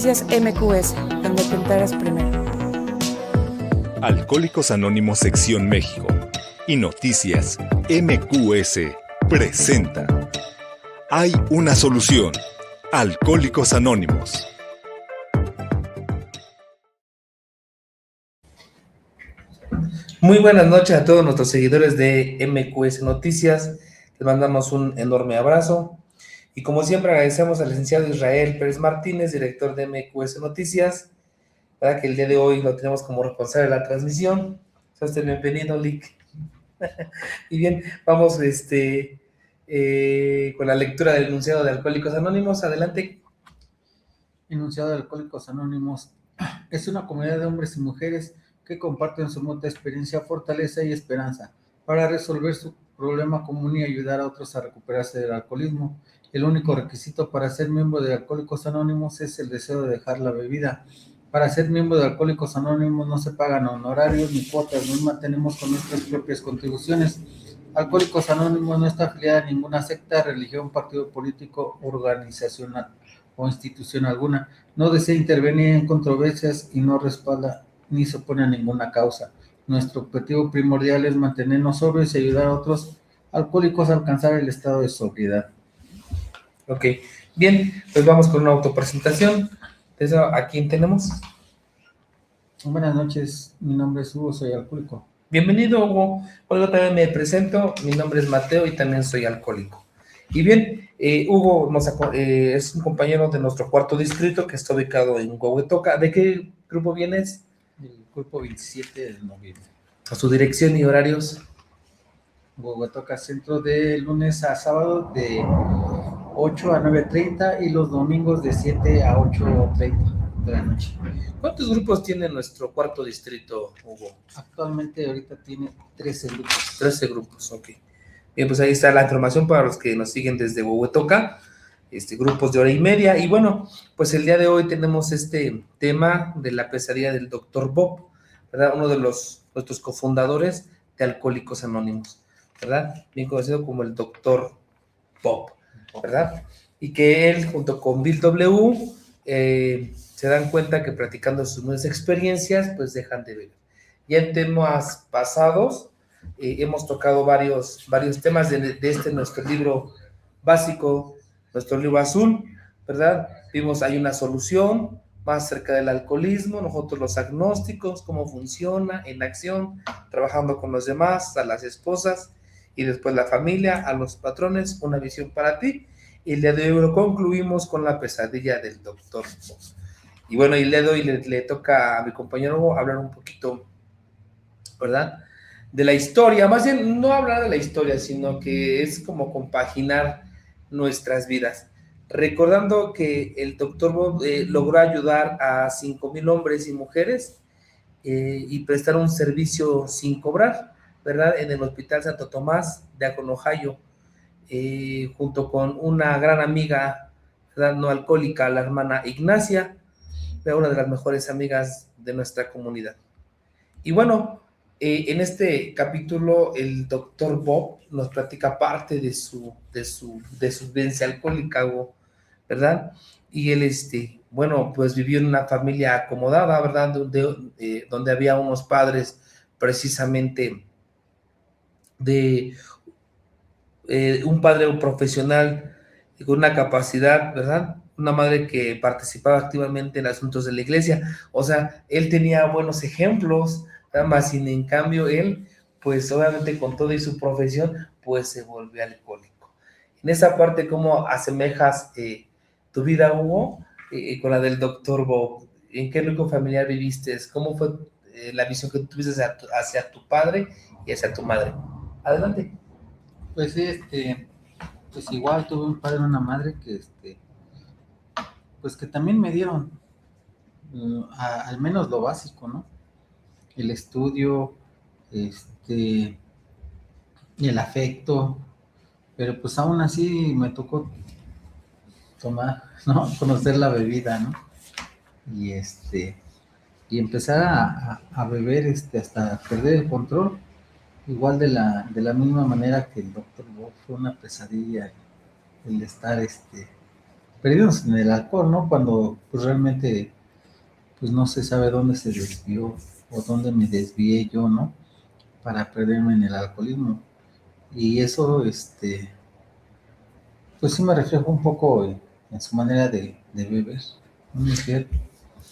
Noticias MQS, donde te enteras primero. Alcohólicos Anónimos Sección México y Noticias MQS presenta. Hay una solución. Alcohólicos Anónimos. Muy buenas noches a todos nuestros seguidores de MQS Noticias. Les mandamos un enorme abrazo. Y como siempre agradecemos al licenciado Israel Pérez Martínez, director de MQS Noticias, ¿verdad? Que el día de hoy lo tenemos como responsable de la transmisión. Sea usted bienvenido, Lick. Y bien, vamos con la lectura del enunciado de Alcohólicos Anónimos. Adelante. Enunciado de Alcohólicos Anónimos es una comunidad de hombres y mujeres que comparten su mutua experiencia, fortaleza y esperanza para resolver su problema común y ayudar a otros a recuperarse del alcoholismo. El único requisito para ser miembro de Alcohólicos Anónimos es el deseo de dejar la bebida. Para ser miembro de Alcohólicos Anónimos no se pagan honorarios ni cuotas, nos mantenemos con nuestras propias contribuciones. Alcohólicos Anónimos no está afiliada a ninguna secta, religión, partido político, organizacional o institución alguna. No desea intervenir en controversias y no respalda ni se opone a ninguna causa. Nuestro objetivo primordial es mantenernos sobrios y ayudar a otros alcohólicos a alcanzar el estado de sobriedad. Ok, bien, pues vamos con una autopresentación. Entonces, ¿a quién tenemos? Buenas noches, mi nombre es Hugo, soy alcohólico. Bienvenido, Hugo. Hoy yo también me presento, mi nombre es Mateo y también soy alcohólico. Y bien, Hugo es un compañero de nuestro cuarto distrito que está ubicado en Huehuetoca. ¿De qué grupo vienes? Del grupo 27 de noviembre. A su dirección y horarios. Huehuetoca Centro de lunes a sábado de 8 a 9:30 y los domingos de 7 a 8:30 de la noche. ¿Cuántos grupos tiene nuestro cuarto distrito, Hugo? Actualmente ahorita tiene 13 grupos. 13 grupos, ok. Bien, pues ahí está la información para los que nos siguen desde Huehuetoca, grupos de hora y media. Y bueno, pues el día de hoy tenemos este tema de la pesadilla del Dr. Bob, ¿verdad? Uno de nuestros cofundadores de Alcohólicos Anónimos, ¿verdad? Bien conocido como el Dr. Bob, ¿verdad? Y que él, junto con Bill W., se dan cuenta que practicando sus nuevas experiencias, pues dejan de beber. Ya en temas pasados, hemos tocado varios temas de nuestro libro básico, nuestro libro azul, ¿verdad? Vimos, hay una solución más cerca del alcoholismo, nosotros los agnósticos, cómo funciona en acción, trabajando con los demás, a las esposas, y después la familia, a los patrones, una visión para ti. Y el día de hoy lo concluimos con la pesadilla del Dr. Bob. Y bueno, y el día de hoy le toca a mi compañero hablar un poquito, ¿verdad?, de la historia, más bien no hablar de la historia, sino que es como compaginar nuestras vidas. Recordando que el Dr. Bob logró ayudar a 5,000 hombres y mujeres y prestar un servicio sin cobrar, ¿verdad?, en el Hospital Santo Tomás de Akron, Ohio, junto con una gran amiga, ¿verdad?, no alcohólica, la hermana Ignacia, una de las mejores amigas de nuestra comunidad. Y bueno, en este capítulo el Dr. Bob nos platica parte de su vivencia alcohólica, ¿verdad? Y él, bueno, pues vivió en una familia acomodada, ¿verdad? Donde había unos padres precisamente de un padre profesional con una capacidad, ¿verdad? Una madre que participaba activamente en asuntos de la iglesia. O sea, él tenía buenos ejemplos, más sin en cambio él, pues obviamente con todo y su profesión, pues se volvió alcohólico. En esa parte, ¿cómo asemejas tu vida, Hugo, con la del Dr. Bob? ¿En qué núcleo familiar viviste? ¿Cómo fue la visión que tuviste hacia tu padre y hacia tu madre? Adelante. Pues sí, pues igual tuve un padre y una madre que, pues que también me dieron al menos lo básico, ¿no? El estudio, y el afecto, pero pues aún así me tocó tomar, ¿no? Conocer la bebida, ¿no? Y y empezar a beber hasta perder el control, igual de la misma manera que el Dr. Bob fue una pesadilla el estar perdidos en el alcohol, ¿no? Cuando pues realmente pues no se sabe dónde se desvió o dónde me desvié yo, ¿no? Para perderme en el alcoholismo. Y eso, pues sí me refleja un poco en su manera de beber. ¿No es cierto?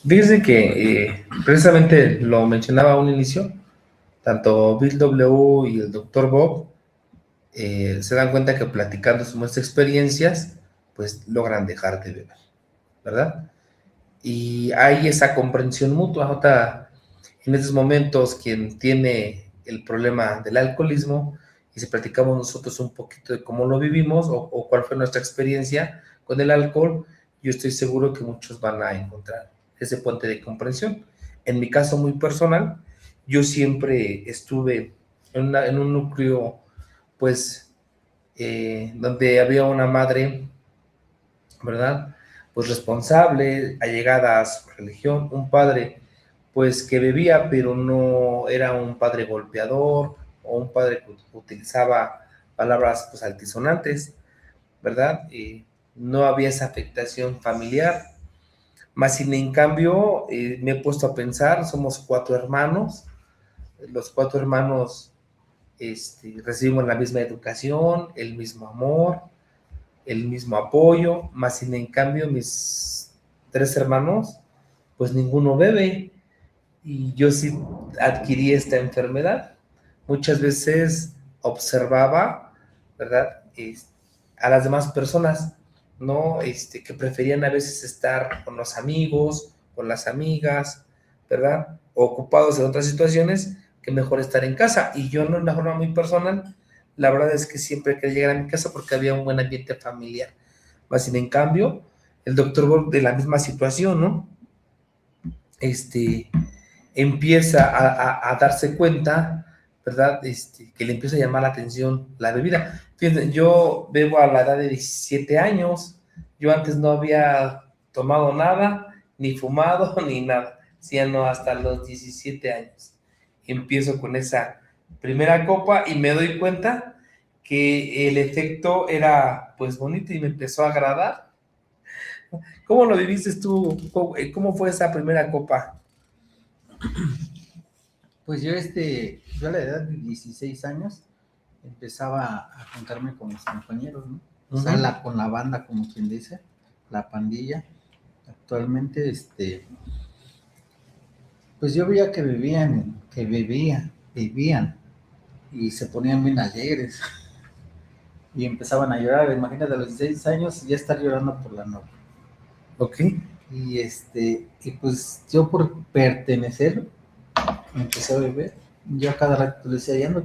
Fíjense que precisamente lo mencionaba a un inicio, tanto Bill W. y el Dr. Bob se dan cuenta que platicando sus experiencias, pues logran dejar de beber, ¿verdad? Y hay esa comprensión mutua. Ahora, en estos momentos, quien tiene el problema del alcoholismo, y si platicamos nosotros un poquito de cómo lo vivimos o cuál fue nuestra experiencia con el alcohol, yo estoy seguro que muchos van a encontrar ese puente de comprensión. En mi caso muy personal, yo siempre estuve en un núcleo, pues, donde había una madre, ¿verdad? Pues responsable, allegada a su religión, un padre, pues que bebía, pero no era un padre golpeador o un padre que utilizaba palabras pues altisonantes, ¿verdad? No había esa afectación familiar. Más sin en cambio, me he puesto a pensar, somos 4 hermanos, los 4 hermanos recibimos la misma educación, el mismo amor, el mismo apoyo, más sin en cambio mis 3 hermanos, pues ninguno bebe y yo sí adquirí esta enfermedad. Muchas veces observaba, ¿verdad? A las demás personas, ¿no? Que preferían a veces estar con los amigos, con las amigas, ¿verdad? Ocupados en otras situaciones que mejor estar en casa. Y yo, no, de una forma muy personal, la verdad es que siempre quería llegar a mi casa porque había un buen ambiente familiar. Más sin en cambio, el doctor Bob de la misma situación, ¿no? Empieza a darse cuenta, ¿verdad? Que le empieza a llamar la atención la bebida. Fíjense, yo bebo a la edad de 17 años, yo antes no había tomado nada, ni fumado, ni nada, sino hasta los 17 años. Empiezo con esa primera copa y me doy cuenta que el efecto era pues bonito y me empezó a agradar. ¿Cómo lo viviste tú? ¿Cómo fue esa primera copa? Pues yo a la edad de 16 años empezaba a juntarme con mis compañeros, ¿no? O sea, con la banda, como quien dice, la pandilla. Actualmente, pues yo veía que bebían, vivían y se ponían bien alegres y empezaban a llorar. Imagínate, a los 16 años ya estar llorando por la noche. Ok. Y pues yo por pertenecer empecé a beber. Yo a cada rato le decía, ya ando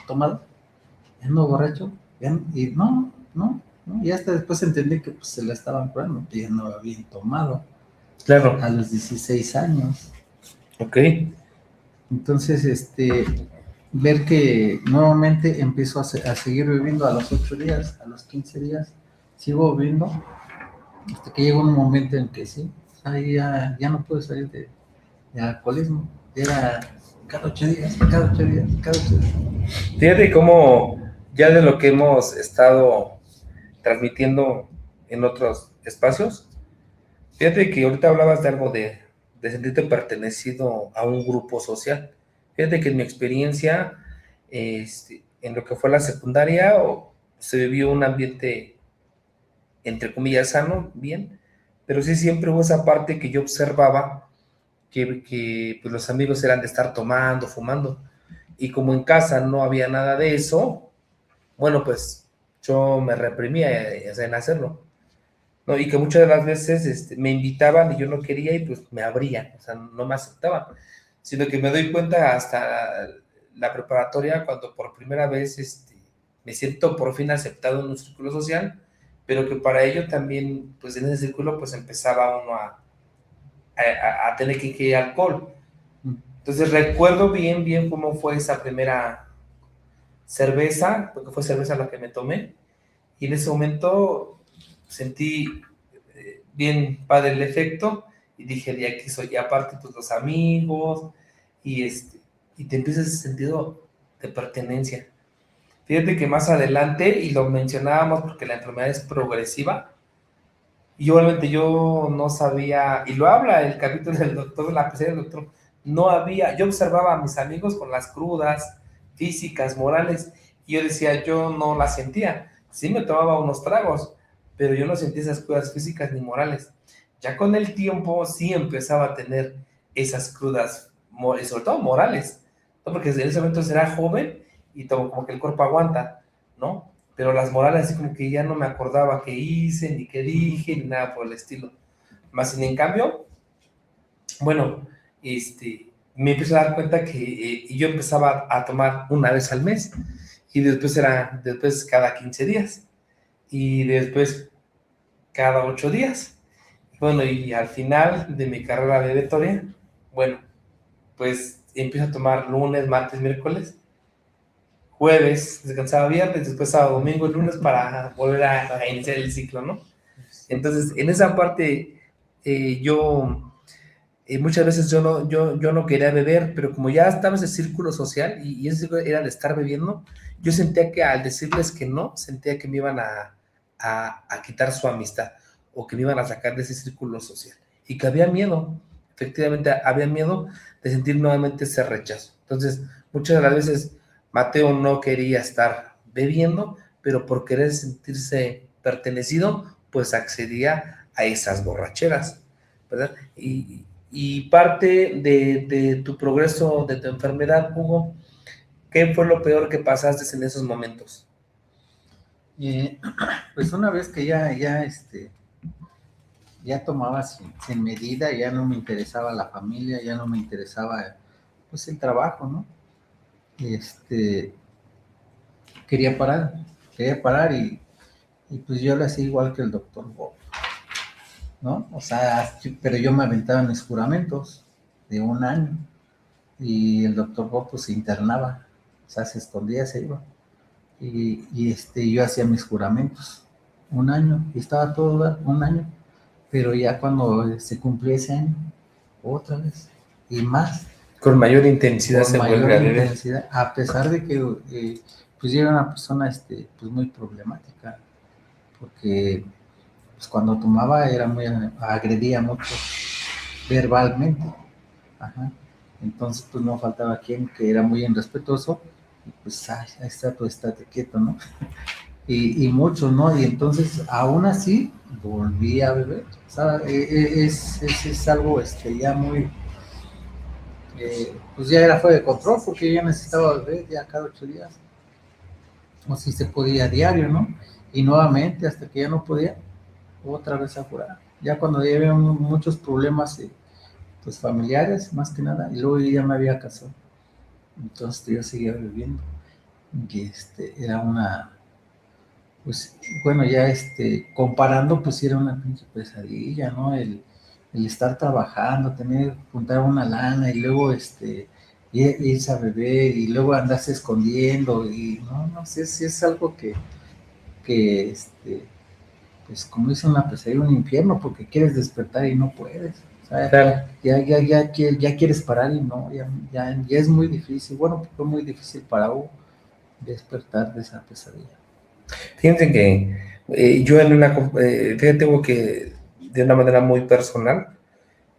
tomado, ya ando borracho, y no, y hasta después entendí que pues se la estaban curando, que ya no habían tomado. Claro. A los 16 años. Ok. Entonces, ver que nuevamente empiezo a seguir bebiendo a los 8 días, a los 15 días, sigo bebiendo, hasta que llega un momento en que sí, ahí ya no puedo salir de alcoholismo. Era cada 8 días, cada 8 días, cada 8 días. Fíjate cómo ya de lo que hemos estado transmitiendo en otros espacios, fíjate que ahorita hablabas de algo de sentirte pertenecido a un grupo social. Fíjate que en mi experiencia, en lo que fue la secundaria, se vivió un ambiente, entre comillas, sano, bien, pero sí siempre hubo esa parte que yo observaba que pues los amigos eran de estar tomando, fumando, y como en casa no había nada de eso, bueno, pues yo me reprimía en hacerlo, ¿no? Y que muchas de las veces me invitaban y yo no quería y pues me abrían, o sea, no me aceptaban, sino que me doy cuenta hasta la preparatoria cuando por primera vez me siento por fin aceptado en un círculo social, pero que para ello también, pues en ese círculo, pues empezaba uno a tener que ingerir alcohol. Entonces recuerdo bien cómo fue esa primera cerveza, porque fue cerveza la que me tomé, y en ese momento sentí bien padre el efecto, y dije, de aquí soy, y aparte pues los amigos, y te empieza ese sentido de pertenencia. Fíjate que más adelante, y lo mencionábamos porque la enfermedad es progresiva, Y obviamente yo no sabía, y lo habla el capítulo del doctor, de la pesadilla del doctor, no había, yo observaba a mis amigos con las crudas físicas, morales, y yo decía, yo no las sentía. Sí me tomaba unos tragos, pero yo no sentía esas crudas físicas ni morales. Ya con el tiempo sí empezaba a tener esas crudas, sobre todo morales, ¿no? Porque en ese momento será joven y todo, como que el cuerpo aguanta, ¿no? Pero las morales así como que ya no me acordaba qué hice, ni qué dije, ni nada por el estilo. Más sin en cambio, bueno, me empecé a dar cuenta que yo empezaba a tomar una vez al mes y después cada 15 días y después cada 8 días. Bueno, y al final de mi carrera de oratoria, bueno, pues empiezo a tomar lunes, martes, miércoles, jueves, descansaba viernes, después sábado, domingo, lunes para volver a iniciar el ciclo, ¿no? Entonces, en esa parte, yo muchas veces yo no quería beber, pero como ya estaba ese círculo social y ese círculo era de estar bebiendo, yo sentía que al decirles que no, sentía que me iban a quitar su amistad o que me iban a sacar de ese círculo social y que había miedo, efectivamente había miedo de sentir nuevamente ese rechazo. Entonces, muchas de las veces Mateo no quería estar bebiendo, pero por querer sentirse pertenecido, pues accedía a esas borracheras, ¿verdad? Y parte de tu progreso, de tu enfermedad, Hugo, ¿qué fue lo peor que pasaste en esos momentos? Eh, pues una vez que ya tomaba sin medida, ya no me interesaba la familia, ya no me interesaba pues el trabajo, ¿no? Este, quería parar y pues yo lo hacía igual que el doctor Bob, ¿no? O sea, pero yo me aventaba mis juramentos de un año y el doctor Bob pues se internaba, o sea, se escondía, se iba. Yo hacía mis juramentos un año y estaba todo un año, pero ya cuando se cumplió ese año, otra vez y más, Con mayor intensidad con se vuelve mayor a beber. intensidad, a pesar de que pues yo era una persona pues muy problemática, porque pues cuando tomaba era muy, agredía mucho verbalmente, ajá. Entonces pues no faltaba quien que era muy irrespetuoso y pues ay, ahí está, tú estate quieto, ¿no? Y muchos, ¿no? Y entonces, aún así, volví a beber. O sea, es algo ya muy, pues ya era fuera de control, porque ya necesitaba beber ya cada 8 días, o si se podía a diario, ¿no? Y nuevamente, hasta que ya no podía, otra vez a jurar. Ya cuando ya había muchos problemas, pues familiares, más que nada, y luego yo ya me había casado. Entonces yo seguía bebiendo. Y era una, pues bueno, ya comparando, pues sí era una pinche pesadilla, ¿no? El estar trabajando, juntar una lana y luego irse a beber y luego andarse escondiendo y no sé si es algo que pues como dice una pesadilla, un infierno, porque quieres despertar y no puedes. O sea, Claro. ya quieres parar y no, ya es muy difícil. Bueno, fue muy difícil para Hugo despertar de esa pesadilla. Fíjense que yo fíjate Hugo, que de una manera muy personal,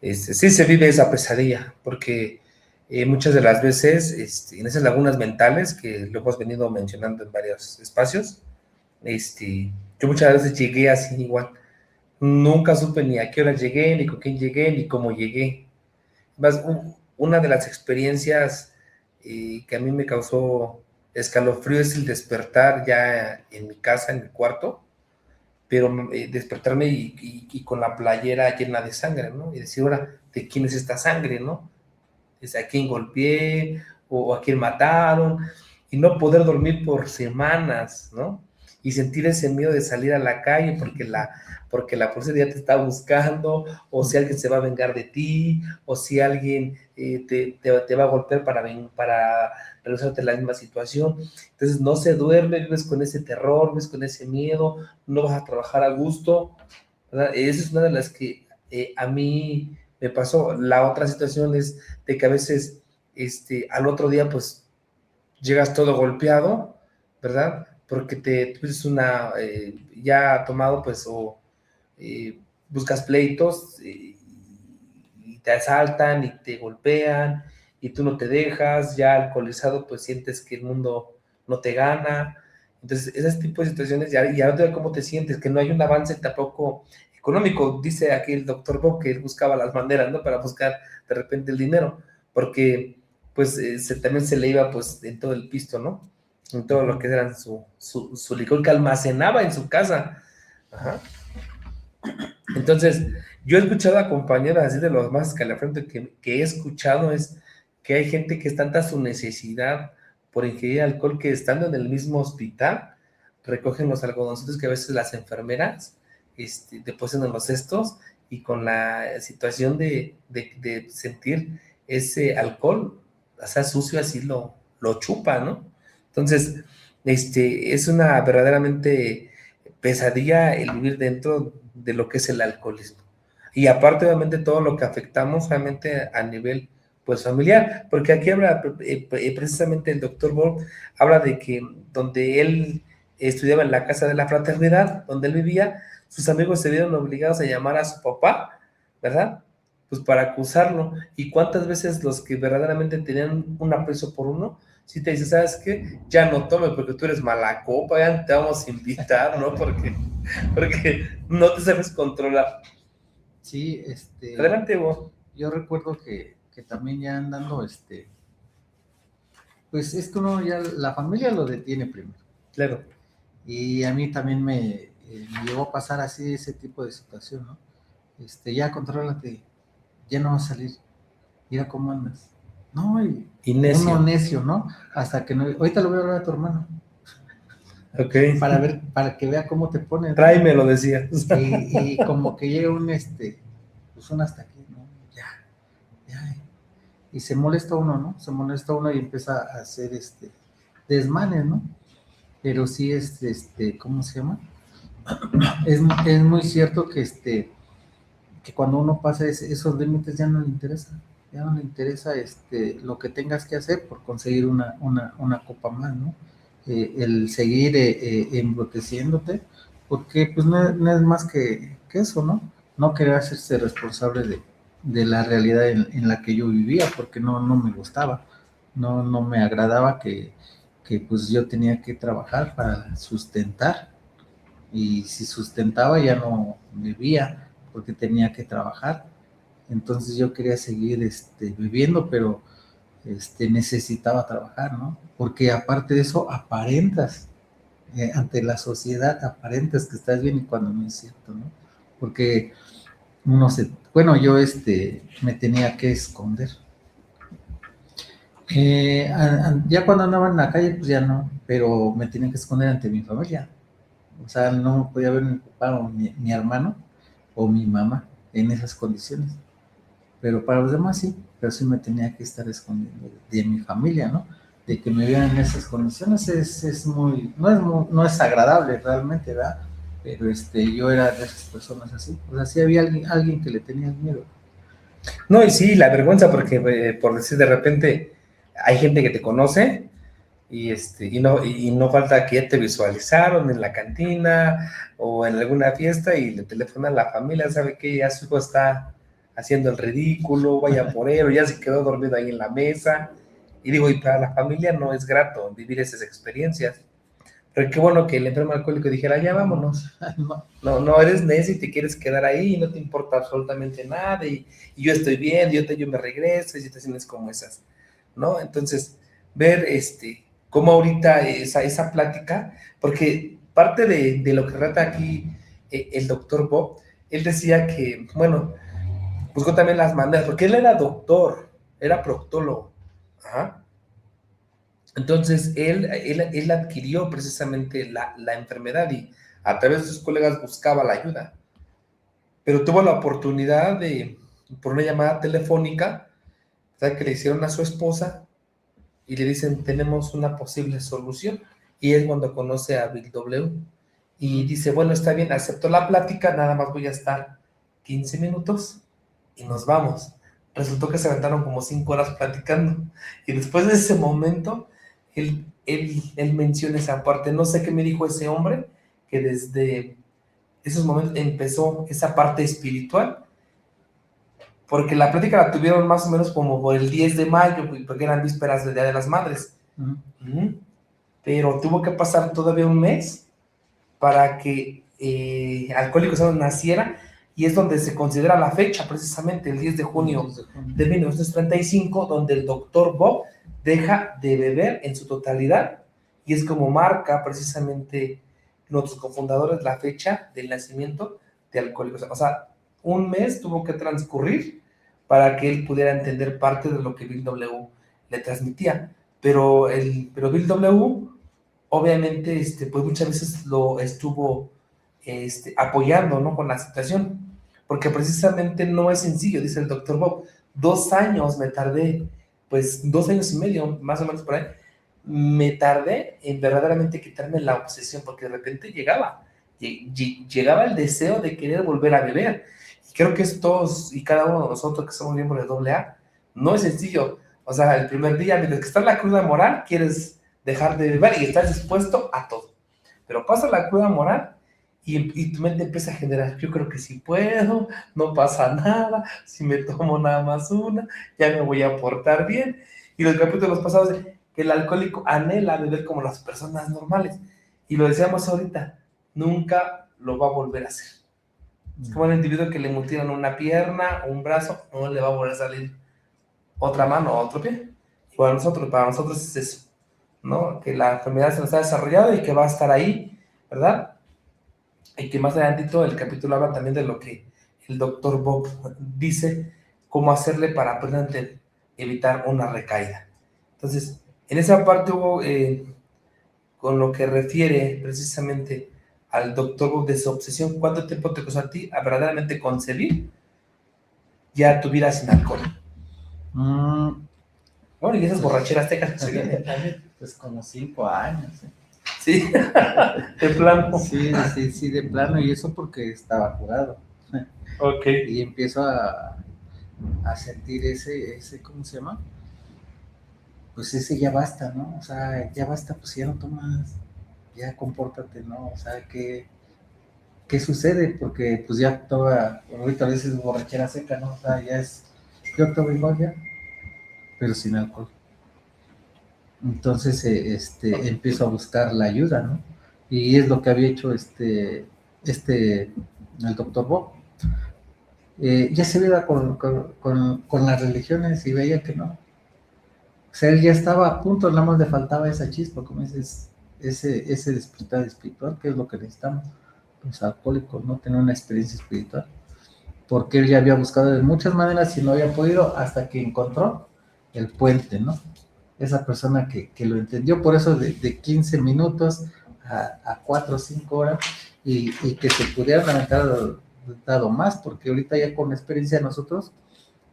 sí se vive esa pesadilla, porque muchas de las veces, en esas lagunas mentales que lo hemos venido mencionando en varios espacios, yo muchas veces llegué así igual. Nunca supe ni a qué hora llegué, ni con quién llegué, ni cómo llegué. Más, una de las experiencias que a mí me causó escalofrío es el despertar ya en mi casa, en mi cuarto, pero despertarme y con la playera llena de sangre, ¿no? Y decir, ahora, ¿de quién es esta sangre, no? ¿Es a quién golpeé o a quién mataron? Y no poder dormir por semanas, ¿no? Y sentir ese miedo de salir a la calle porque la policía ya te está buscando, o si alguien se va a vengar de ti, o si alguien te va a golpear para regresarte a la misma situación. Entonces no se duerme, vives con ese terror, vives con ese miedo, no vas a trabajar a gusto, ¿verdad? Esa es una de las que a mí me pasó. La otra situación es de que a veces al otro día pues llegas todo golpeado, ¿verdad? Porque te tuviste ya tomado pues o buscas pleitos y te asaltan y te golpean y tú no te dejas, ya alcoholizado pues sientes que el mundo no te gana. Entonces, ese tipo de situaciones, ya no te cómo te sientes, que no hay un avance tampoco económico. Dice aquí el doctor Bob que él buscaba las maneras, ¿no? Para buscar de repente el dinero, porque pues también se le iba pues en todo el pisto, ¿no? En todo lo que era su licor que almacenaba en su casa. Ajá. Entonces, yo he escuchado a compañeras así de los más escalofriantes que he escuchado es que hay gente que es tanta su necesidad por ingerir alcohol que estando en el mismo hospital recogen los algodoncitos que a veces las enfermeras depositan en los cestos y con la situación de sentir ese alcohol, o sea, sucio, así lo chupa, ¿no? Entonces, es una verdaderamente pesadilla el vivir dentro de lo que es el alcoholismo. Y aparte, obviamente, todo lo que afectamos realmente a nivel pues familiar, porque aquí habla precisamente el doctor Bob, habla de que donde él estudiaba en la casa de la fraternidad, donde él vivía, sus amigos se vieron obligados a llamar a su papá, ¿verdad? Pues para acusarlo. Y cuántas veces los que verdaderamente tenían un aprecio por uno, si te dice, ¿sabes qué? Ya no tome porque tú eres mala copa, ya te vamos a invitar, ¿no? Porque no te sabes controlar. Sí, Adelante, vos. yo recuerdo que también ya andando, pues es que uno ya, la familia lo detiene primero. Claro. Y a mí también me llegó a pasar así ese tipo de situación, ¿no? Ya contrólate, ya no vas a salir, mira cómo andas. No, Y necio. uno necio, ¿no? Hasta que no, ahorita lo voy a hablar a tu hermano. Ok. Para que vea cómo te pone, ¿no? Tráeme, lo decía. Y como que llega pues un hasta aquí, ¿no? Ya. Y se molesta uno, ¿no? Se molesta uno y empieza a hacer desmanes, ¿no? Pero sí ¿cómo se llama? Es muy cierto que cuando uno pasa esos límites ya no le interesa, lo que tengas que hacer por conseguir una copa más, ¿no? El seguir embruteciéndote, porque pues no es más que eso, ¿no? No querer hacerse responsable de la realidad en la que yo vivía, porque no me gustaba, no me agradaba que pues yo tenía que trabajar para sustentar, y si sustentaba ya no vivía porque tenía que trabajar. Entonces yo quería seguir viviendo, pero necesitaba trabajar, ¿no? Porque aparte de eso aparentas, ante la sociedad aparentas que estás bien y cuando no es cierto, ¿no? Porque bueno, yo me tenía que esconder. Ya cuando andaba en la calle, pues ya no, pero me tenía que esconder ante mi familia. O sea, no podía ver mi papá o mi hermano o mi mamá en esas condiciones. Pero para los demás sí, pero sí me tenía que estar escondiendo de mi familia, ¿no? De que me vieran en esas condiciones no es agradable realmente, ¿verdad? Pero yo era de esas personas así. O sea, sí había alguien que le tenía miedo. No, y sí, la vergüenza, porque por decir de repente hay gente que te conoce y no falta que ya te visualizaron en la cantina o en alguna fiesta y le telefonan a la familia, sabe que ya su hijo está haciendo el ridículo, vaya por él, o ya se quedó dormido ahí en la mesa. Y digo, y para la familia no es grato vivir esas experiencias. Pero qué bueno que el enfermo alcohólico dijera, ya vámonos. No eres necio y te quieres quedar ahí y no te importa absolutamente nada y yo estoy bien, yo me regreso y situaciones como esas, ¿no? Entonces, ver cómo ahorita esa plática, porque parte de lo que trata aquí el doctor Bob, él decía que, bueno, buscó también las maneras, porque él era doctor, era proctólogo, ajá. Entonces, él adquirió precisamente la enfermedad y a través de sus colegas buscaba la ayuda. Pero tuvo la oportunidad por una llamada telefónica, ¿sabes? Que le hicieron a su esposa y le dicen, tenemos una posible solución. Y es cuando conoce a Bill W. Y dice, bueno, está bien, acepto la plática, nada más voy a estar 15 minutos y nos vamos. Resultó que se aventaron como 5 horas platicando. Y después de ese momento, él menciona esa parte. No sé qué me dijo ese hombre, que desde esos momentos empezó esa parte espiritual, porque la plática la tuvieron más o menos como por el 10 de mayo, porque eran vísperas del Día de las Madres. Pero tuvo que pasar todavía un mes para que Alcohólicos Anónimos naciera, y es donde se considera la fecha, precisamente el 10 de junio de 1935, donde el doctor Bob deja de beber en su totalidad, y es como marca precisamente nuestros cofundadores la fecha del nacimiento de Alcohólicos. O sea, un mes tuvo que transcurrir para que él pudiera entender parte de lo que Bill W. le transmitía, pero Bill W. obviamente pues muchas veces lo estuvo apoyando, ¿no?, con la situación, porque precisamente no es sencillo, dice el doctor Bob. 2 años me tardé, pues 2 años y medio, más o menos por ahí, me tardé en verdaderamente quitarme la obsesión, porque de repente llegaba el deseo de querer volver a beber. Y creo que es todos y cada uno de nosotros que somos miembros de AA, no es sencillo. O sea, el primer día, mientras que está en la cruda moral, quieres dejar de beber y estás dispuesto a todo. Pero pasa la cruda moral y tu mente empieza a generar: yo creo que sí puedo, no pasa nada, si me tomo nada más una, ya me voy a portar bien. Y los capítulos pasados, que el alcohólico anhela beber como las personas normales. Y lo decíamos ahorita, nunca lo va a volver a hacer. Es como el individuo que le mutilan una pierna o un brazo, no le va a volver a salir otra mano o otro pie. Y para nosotros es eso, ¿no? Que la enfermedad se nos ha desarrollado y que va a estar ahí, ¿verdad? Y que más adelantito el capítulo habla también de lo que el doctor Bob dice, cómo hacerle para evitar una recaída. Entonces, en esa parte hubo, con lo que refiere precisamente al doctor Bob de su obsesión, ¿cuánto tiempo te costó a ti a verdaderamente concebir ya tu vida sin alcohol? Bueno, y esas borracheras tecas que se vienen también. Pues como 5 años. Sí, de plano. Sí, de plano, y eso porque estaba jurado. Ok. Y empiezo a sentir ese, ¿cómo se llama? Pues ese ya basta, ¿no? O sea, ya basta, pues ya no tomas, ya compórtate, ¿no? O sea, ¿qué sucede? Porque pues ya toda, ahorita a veces borrachera seca, ¿no? O sea, ya es, yo tomo igual ya, pero sin alcohol. Entonces, empiezo a buscar la ayuda, ¿no? Y es lo que había hecho el doctor Bob. Ya se veía con las religiones y veía que no. O sea, él ya estaba a punto, nada más le faltaba esa chispa, como dices, ese despertar espiritual, que es lo que necesitamos, los alcohólicos, ¿no? Tener una experiencia espiritual. Porque él ya había buscado de muchas maneras y no había podido hasta que encontró el puente, ¿no? Esa persona que lo entendió, por eso de 15 minutos a 4 o 5 horas, y que se pudieran aventar dado más, porque ahorita ya con experiencia nosotros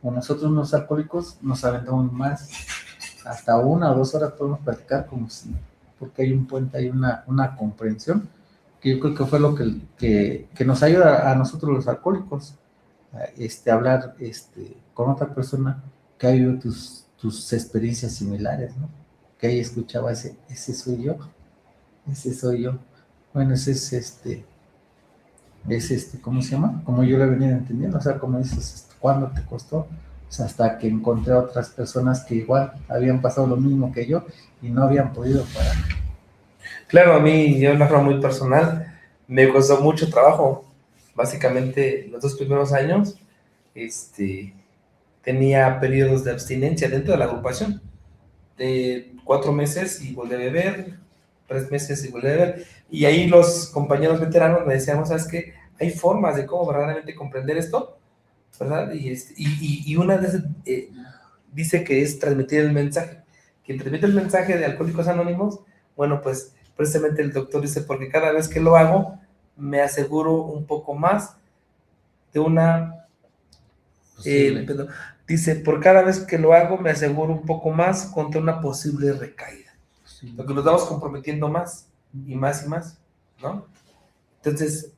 los alcohólicos, nos aventamos más, hasta 1 o 2 horas podemos platicar como si, porque hay un puente, hay una comprensión, que yo creo que fue lo que nos ayuda a nosotros los alcohólicos, hablar con otra persona que ha vivido tus experiencias similares, ¿no? Que ahí escuchaba ese soy yo. Bueno, ese es ¿cómo se llama? Como yo lo he venido entendiendo, o sea, como dices, ¿cuándo te costó? O sea, hasta que encontré a otras personas que igual habían pasado lo mismo que yo y no habían podido parar. Claro, a mí, yo de una forma muy personal, me costó mucho trabajo. Básicamente, los 2 primeros años, tenía periodos de abstinencia dentro de la agrupación, de 4 meses y volví a beber, 3 meses y volví a beber, y ahí los compañeros veteranos me decían, ¿sabes qué? Hay formas de cómo verdaderamente comprender esto, ¿verdad? Y una de esas dice que es transmitir el mensaje. Quien transmite el mensaje de Alcohólicos Anónimos, bueno, pues precisamente el doctor dice, porque cada vez que lo hago, me aseguro un poco más de una... dice, por cada vez que lo hago, me aseguro un poco más contra una posible recaída. Sí. Porque nos vamos comprometiendo más y más y más, ¿no? Entonces,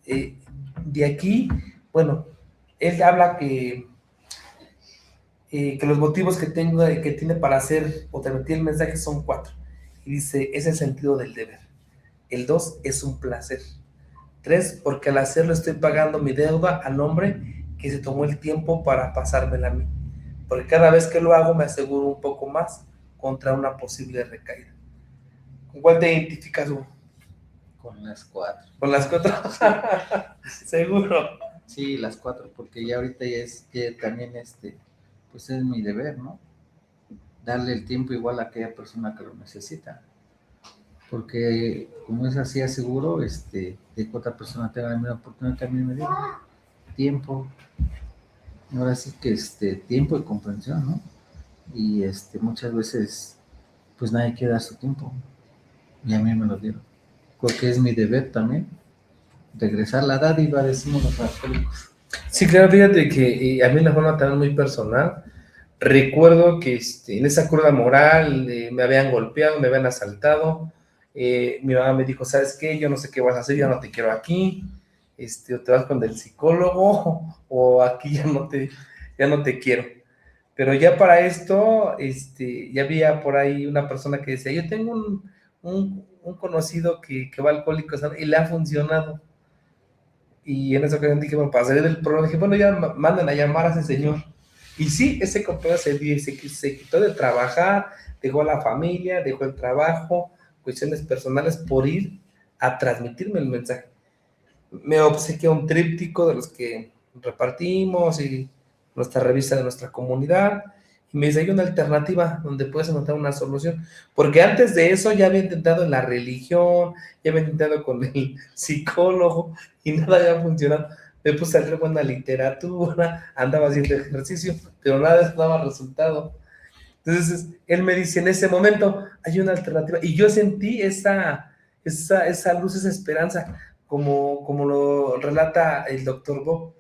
de aquí, bueno, él habla que los motivos que tiene para hacer o transmitir el mensaje son 4. Y dice, es el sentido del deber. El 2 es un placer. 3, porque al hacerlo estoy pagando mi deuda al hombre que se tomó el tiempo para pasármela a mí. Porque cada vez que lo hago me aseguro un poco más contra una posible recaída. ¿Con cuál te identificas, Hugo? Con las 4. ¿Con las 4? Seguro. Sí, las 4, porque ya ahorita ya es que también pues es mi deber, ¿no? Darle el tiempo igual a aquella persona que lo necesita. Porque como es así, aseguro de que otra persona tenga la misma oportunidad que a mí me dio. Tiempo. Ahora sí que tiempo y comprensión, ¿no? Y muchas veces pues nadie quiere dar su tiempo. Y a mí me lo dieron. Creo que es mi deber también regresar la dádiva, decimos los alcohólicos. Sí, claro, fíjate que a mí de forma también muy personal, recuerdo que en esa cruda moral me habían golpeado, me habían asaltado, mi mamá me dijo, ¿sabes qué? Yo no sé qué vas a hacer, ya no te quiero aquí, o te vas con el psicólogo, o aquí ya no te quiero. Pero ya para esto, ya había por ahí una persona que decía, yo tengo un conocido que va a Alcohólicos Anónimos y le ha funcionado. Y en esa ocasión dije, bueno, para salir del programa, dije, bueno, ya manden a llamar a ese señor. Y sí, ese compañero se quitó de trabajar, dejó a la familia, dejó el trabajo, cuestiones personales por ir a transmitirme el mensaje. Me obsequió un tríptico de los que repartimos y nuestra revista de nuestra comunidad. Y me dice, hay una alternativa donde puedes encontrar una solución. Porque antes de eso ya había intentado en la religión, ya había intentado con el psicólogo y nada había funcionado. Me puse a leer buena literatura, andaba haciendo ejercicio, pero nada de eso daba resultado. Entonces, él me dice, en ese momento hay una alternativa. Y yo sentí esa luz, esa esperanza, como lo relata el doctor Bob,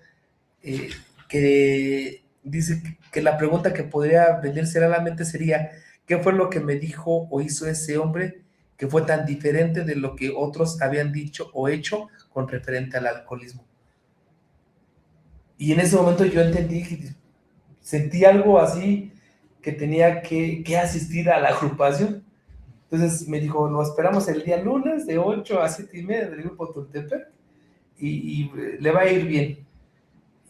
que dice que la pregunta que podría venirse a la mente sería, ¿qué fue lo que me dijo o hizo ese hombre que fue tan diferente de lo que otros habían dicho o hecho con referente al alcoholismo? Y en ese momento yo entendí, sentí algo así, que tenía que asistir a la agrupación. Entonces me dijo, nos esperamos el día lunes de 8 a 7:30 del grupo Tultepec y le va a ir bien.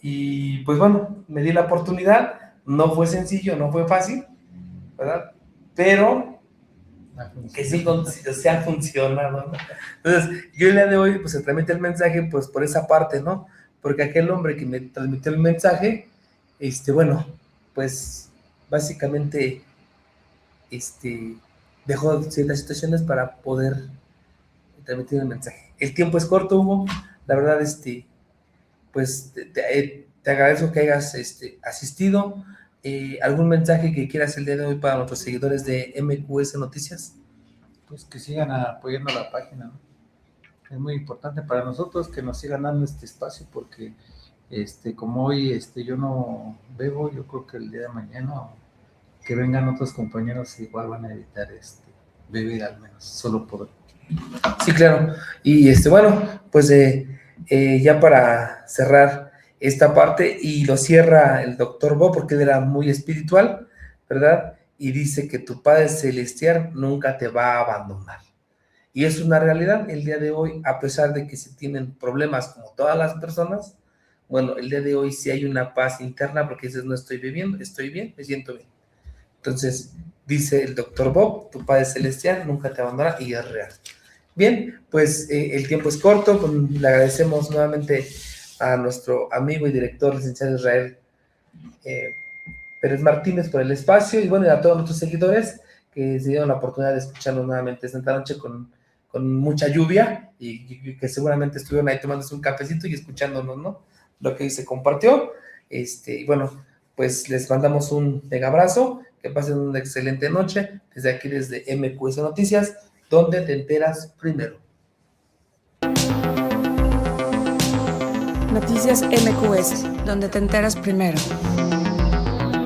Y pues bueno, me di la oportunidad, no fue sencillo, no fue fácil, ¿verdad? Pero que sí, se ha funcionado, ¿no? Entonces, yo el día de hoy, pues se transmite el mensaje, pues por esa parte, ¿no? Porque aquel hombre que me transmitió el mensaje, bueno, pues básicamente, dejó ciertas situaciones para poder transmitir el mensaje. El tiempo es corto, Hugo, la verdad, pues te agradezco que hayas asistido. ¿Algún mensaje que quieras el día de hoy para nuestros seguidores de MQS Noticias? Pues que sigan apoyando la página, ¿no? Es muy importante para nosotros que nos sigan dando este espacio porque como hoy yo no bebo, yo creo que el día de mañana que vengan otros compañeros igual van a evitar beber al menos, solo por hoy. Sí, claro. Y bueno, pues ya para cerrar esta parte, y lo cierra el doctor Bo, porque él era muy espiritual, ¿verdad? Y dice que tu Padre Celestial nunca te va a abandonar. Y es una realidad el día de hoy, a pesar de que se tienen problemas como todas las personas, bueno, el día de hoy sí hay una paz interna, porque dices, no estoy bebiendo, estoy bien, me siento bien. Entonces, dice el doctor Bob, tu Padre Celestial nunca te abandona, y es real. Bien, pues el tiempo es corto, pues, le agradecemos nuevamente a nuestro amigo y director, licenciado Israel Pérez Martínez, por el espacio, y bueno, y a todos nuestros seguidores que se dieron la oportunidad de escucharnos nuevamente esta noche con mucha lluvia, y que seguramente estuvieron ahí tomándose un cafecito y escuchándonos, ¿no? Lo que se compartió, y bueno, pues les mandamos un mega abrazo, que pasen una excelente noche, desde aquí, desde MQS Noticias, donde te enteras primero. Noticias MQS, donde te enteras primero.